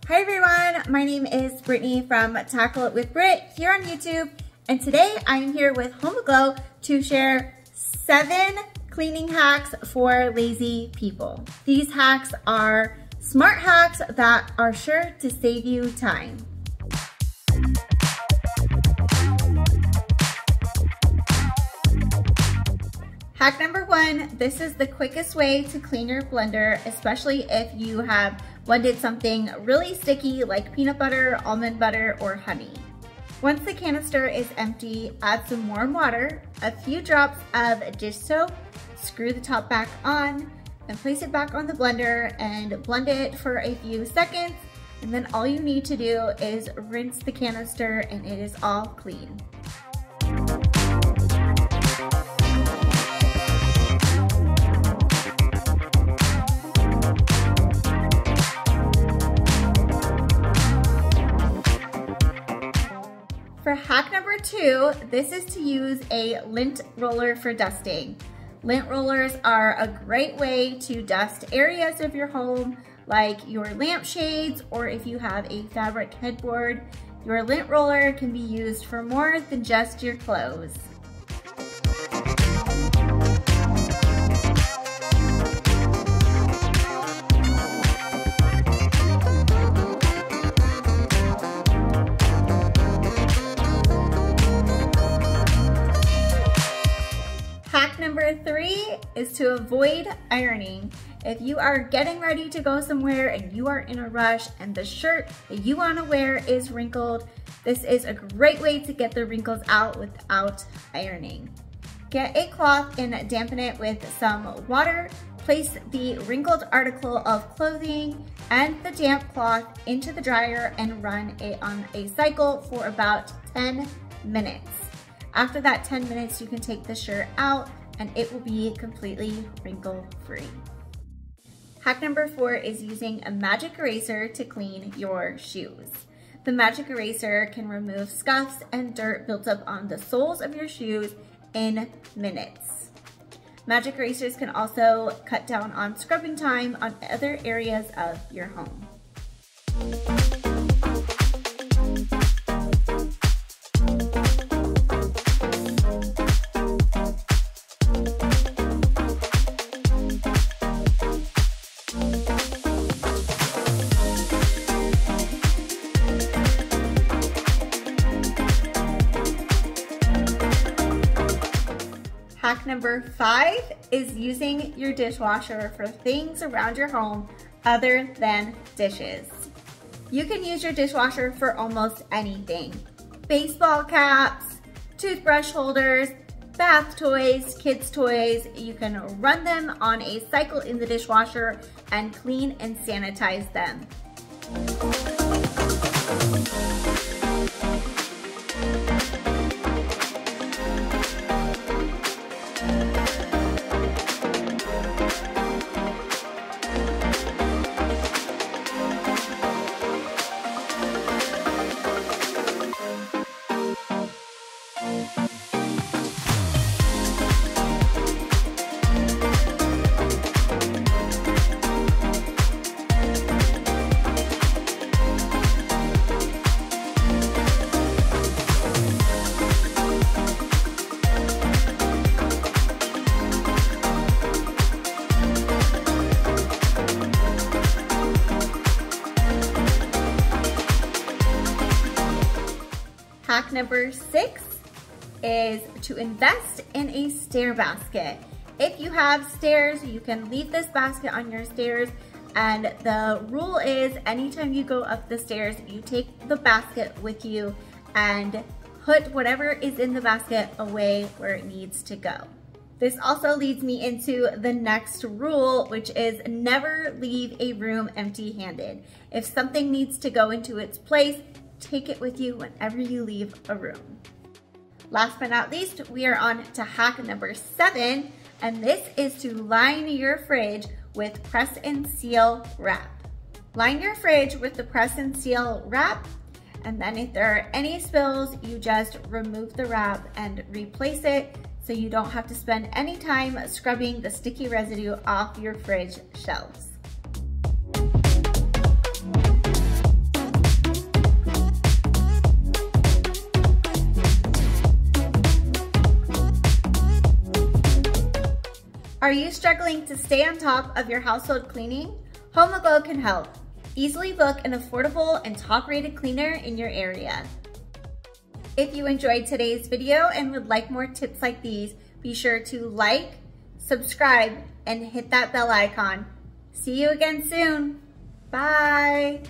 Hi everyone, my name is Brittany from Tackle It with Brit here on YouTube, and today I'm here with Home Glow to share 7 cleaning hacks for lazy people. These hacks are smart hacks that are sure to save you time. Hack number 1, this is the quickest way to clean your blender, especially if you have blended something really sticky like peanut butter, almond butter, or honey. Once the canister is empty, add some warm water, a few drops of dish soap, screw the top back on, and place it back on the blender and blend it for a few seconds. And then all you need to do is rinse the canister and it is all clean. For hack number 2, this is to use a lint roller for dusting. Lint rollers are a great way to dust areas of your home like your lampshades, or if you have a fabric headboard, your lint roller can be used for more than just your clothes. Hack number 3 is to avoid ironing. If you are getting ready to go somewhere and you are in a rush and the shirt that you want to wear is wrinkled, this is a great way to get the wrinkles out without ironing. Get a cloth and dampen it with some water. Place the wrinkled article of clothing and the damp cloth into the dryer and run it on a cycle for about 10 minutes. After that 10 minutes, you can take the shirt out and it will be completely wrinkle-free. Hack number 4 is using a magic eraser to clean your shoes. The magic eraser can remove scuffs and dirt built up on the soles of your shoes in minutes. Magic erasers can also cut down on scrubbing time on other areas of your home. Hack number 5 is using your dishwasher for things around your home other than dishes. You can use your dishwasher for almost anything. Baseball caps, toothbrush holders, bath toys, kids' toys. You can run them on a cycle in the dishwasher and clean and sanitize them. Hack number 6 is to invest in a stair basket. If you have stairs, you can leave this basket on your stairs, and the rule is anytime you go up the stairs, you take the basket with you and put whatever is in the basket away where it needs to go. This also leads me into the next rule, which is never leave a room empty-handed. If something needs to go into its place, take it with you whenever you leave a room. Last but not least, we are on to hack number 7, and this is to line your fridge with press and seal wrap. Line your fridge with the press and seal wrap, and then if there are any spills, you just remove the wrap and replace it so you don't have to spend any time scrubbing the sticky residue off your fridge shelves. Are you struggling to stay on top of your household cleaning? Home Ago can help. Easily book an affordable and top-rated cleaner in your area. If you enjoyed today's video and would like more tips like these, be sure to like, subscribe, and hit that bell icon. See you again soon. Bye.